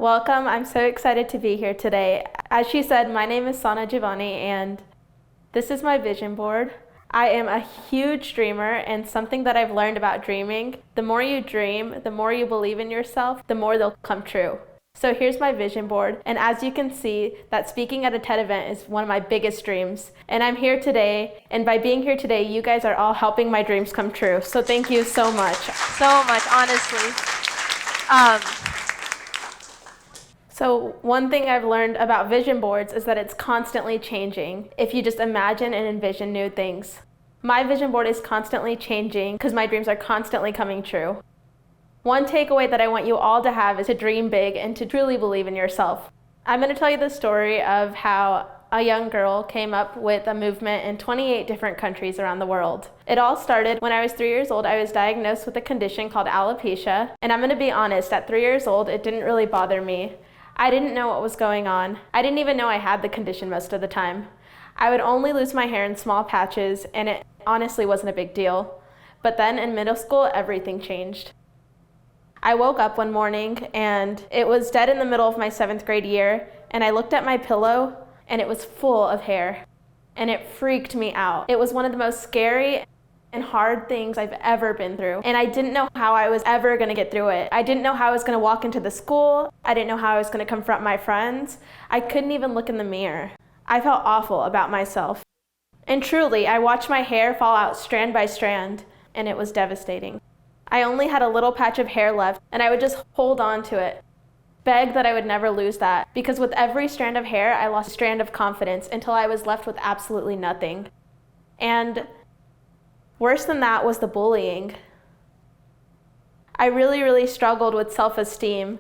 Welcome. I'm so excited to be here today. As she said, my name is Sanah Jivani, and this is my vision board. I am a huge dreamer, and something that I've learned about dreaming, the more you dream, the more you believe in yourself, the more they'll come true. So here's my vision board, and as you can see, that speaking at a TED event is one of my biggest dreams. And I'm here today, and by being here today, you guys are all helping my dreams come true. So thank you so much. So much, honestly. So one thing I've learned about vision boards is that it's constantly changing if you just imagine and envision new things. My vision board is constantly changing because my dreams are constantly coming true. One takeaway that I want you all to have is to dream big and to truly believe in yourself. I'm going to tell you the story of how a young girl came up with a movement in 28 different countries around the world. It all started when I was 3 years old. I was diagnosed with a condition called alopecia, and I'm going to be honest, at 3 years old, it didn't really bother me. I didn't know what was going on. I didn't even know I had the condition most of the time. I would only lose my hair in small patches, and it honestly wasn't a big deal. But then in middle school, everything changed. I woke up one morning, and it was dead in the middle of my 7th grade year, and I looked at my pillow, and it was full of hair, and it freaked me out. It was one of the most scary and hard things I've ever been through. And I didn't know how I was ever gonna get through it. I didn't know how I was gonna walk into the school. I didn't know how I was gonna confront my friends. I couldn't even look in the mirror. I felt awful about myself. And truly, I watched my hair fall out strand by strand, and it was devastating. I only had a little patch of hair left, and I would just hold on to it. Beg that I would never lose that, because with every strand of hair, I lost a strand of confidence until I was left with absolutely nothing. And worse than that was the bullying. I really struggled with self-esteem.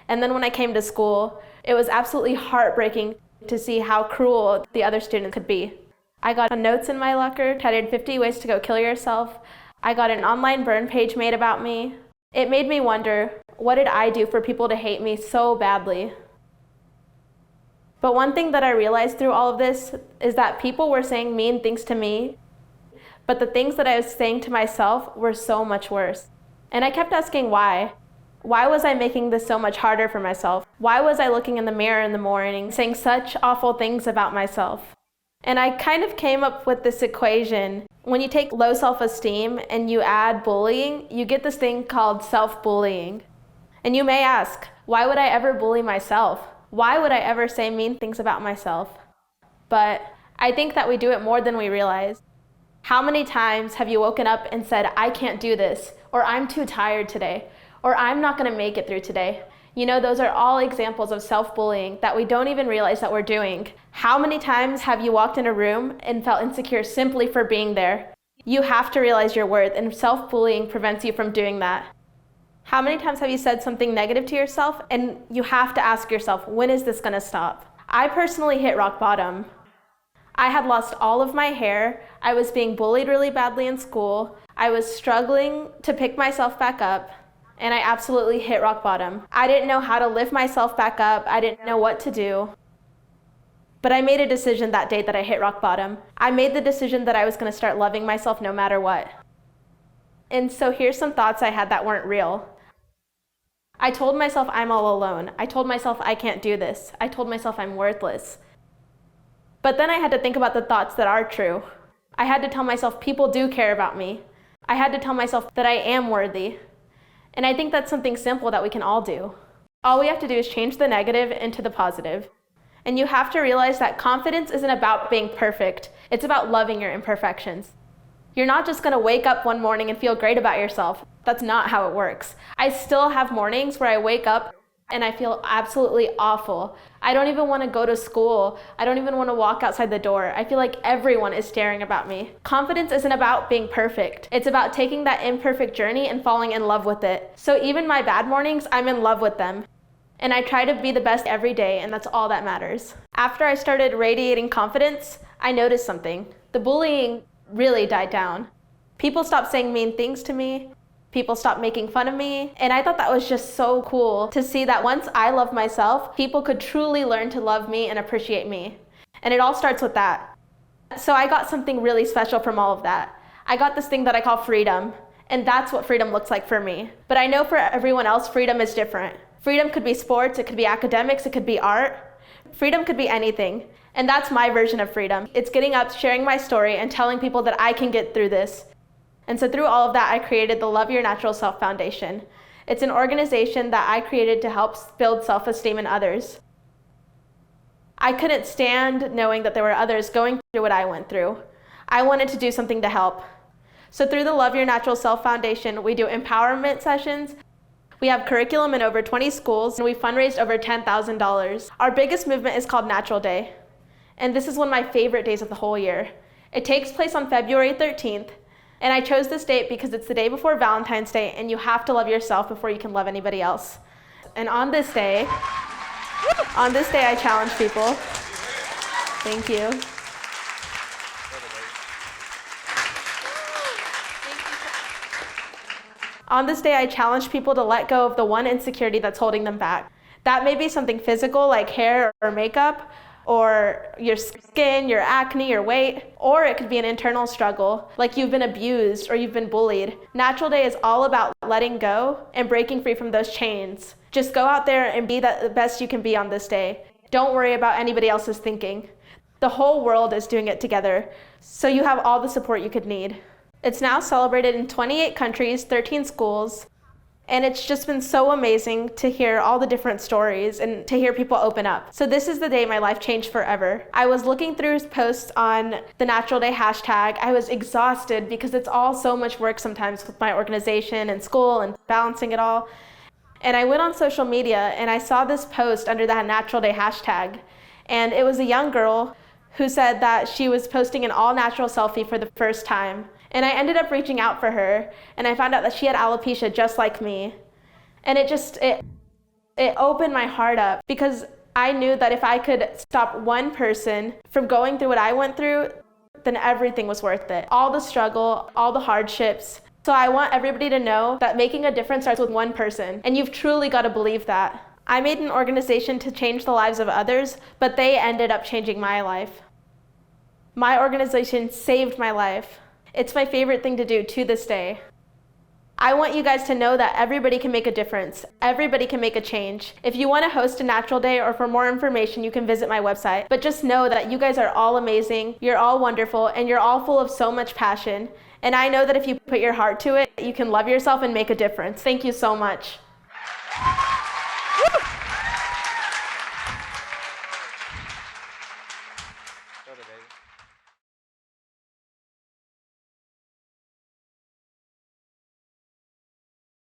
And then when I came to school, it was absolutely heartbreaking to see how cruel the other students could be. I got notes in my locker titled 50 Ways to Go Kill Yourself. I got an online burn page made about me. It made me wonder, what did I do for people to hate me so badly? But one thing that I realized through all of this is that people were saying mean things to me, but the things that I was saying to myself were so much worse. And I kept asking why. Why was I making this so much harder for myself? Why was I looking in the mirror in the morning saying such awful things about myself? And I kind of came up with this equation. When you take low self-esteem and you add bullying, you get this thing called self-bullying. And you may ask, why would I ever bully myself? Why would I ever say mean things about myself? But I think that we do it more than we realize. How many times have you woken up and said, I can't do this, or I'm too tired today, or I'm not gonna make it through today? You know, those are all examples of self-bullying that we don't even realize that we're doing. How many times have you walked in a room and felt insecure simply for being there? You have to realize your worth, and self-bullying prevents you from doing that. How many times have you said something negative to yourself, and you have to ask yourself, when is this gonna stop? I personally hit rock bottom. I had lost all of my hair. I was being bullied really badly in school. I was struggling to pick myself back up, and I absolutely hit rock bottom. I didn't know how to lift myself back up. I didn't know what to do. But I made a decision that day that I hit rock bottom. I made the decision that I was gonna start loving myself no matter what. And so here's some thoughts I had that weren't real. I told myself I'm all alone. I told myself I can't do this. I told myself I'm worthless. But then I had to think about the thoughts that are true. I had to tell myself people do care about me. I had to tell myself that I am worthy. And I think that's something simple that we can all do. All we have to do is change the negative into the positive. And you have to realize that confidence isn't about being perfect. It's about loving your imperfections. You're not just gonna wake up one morning and feel great about yourself. That's not how it works. I still have mornings where I wake up and I feel absolutely awful. I don't even want to go to school. I don't even want to walk outside the door. I feel like everyone is staring about me. Confidence isn't about being perfect. It's about taking that imperfect journey and falling in love with it. So even my bad mornings, I'm in love with them. And I try to be the best every day, and that's all that matters. After I started radiating confidence, I noticed something. The bullying really died down. People stopped saying mean things to me. People stopped making fun of me, and I thought that was just so cool to see that once I loved myself, people could truly learn to love me and appreciate me. And it all starts with that. So I got something really special from all of that. I got this thing that I call freedom, and that's what freedom looks like for me. But I know for everyone else, freedom is different. Freedom could be sports, it could be academics, it could be art. Freedom could be anything. And that's my version of freedom. It's getting up, sharing my story, and telling people that I can get through this. And so through all of that, I created the Love Your Natural Self Foundation. It's an organization that I created to help build self-esteem in others. I couldn't stand knowing that there were others going through what I went through. I wanted to do something to help. So through the Love Your Natural Self Foundation, we do empowerment sessions. We have curriculum in over 20 schools, and we fundraised over $10,000. Our biggest movement is called Natural Day. And this is one of my favorite days of the whole year. It takes place on February 13th. And I chose this date because it's the day before Valentine's Day, and you have to love yourself before you can love anybody else. And on this day I challenge people. Thank you. On this day, I challenge people to let go of the one insecurity that's holding them back. That may be something physical like hair or makeup, or your skin, your acne, your weight, or it could be an internal struggle, like you've been abused or you've been bullied. Natural Day is all about letting go and breaking free from those chains. Just go out there and be the best you can be on this day. Don't worry about anybody else's thinking. The whole world is doing it together, so you have all the support you could need. It's now celebrated in 28 countries, 13 schools, and it's just been so amazing to hear all the different stories and to hear people open up. So this is the day my life changed forever. I was looking through posts on the Natural Day hashtag. I was exhausted because it's all so much work sometimes with my organization and school and balancing it all. And I went on social media and I saw this post under that Natural Day hashtag. And it was a young girl who said that she was posting an all-natural selfie for the first time. And I ended up reaching out for her, and I found out that she had alopecia just like me. And it opened my heart up, because I knew that if I could stop one person from going through what I went through, then everything was worth it. All the struggle, all the hardships. So I want everybody to know that making a difference starts with one person, and you've truly got to believe that. I made an organization to change the lives of others, but they ended up changing my life. My organization saved my life. It's my favorite thing to do to this day. I want you guys to know that everybody can make a difference. Everybody can make a change. If you want to host a Natural Day or for more information, you can visit my website. But just know that you guys are all amazing, you're all wonderful, and you're all full of so much passion. And I know that if you put your heart to it, you can love yourself and make a difference. Thank you so much. Go to baby.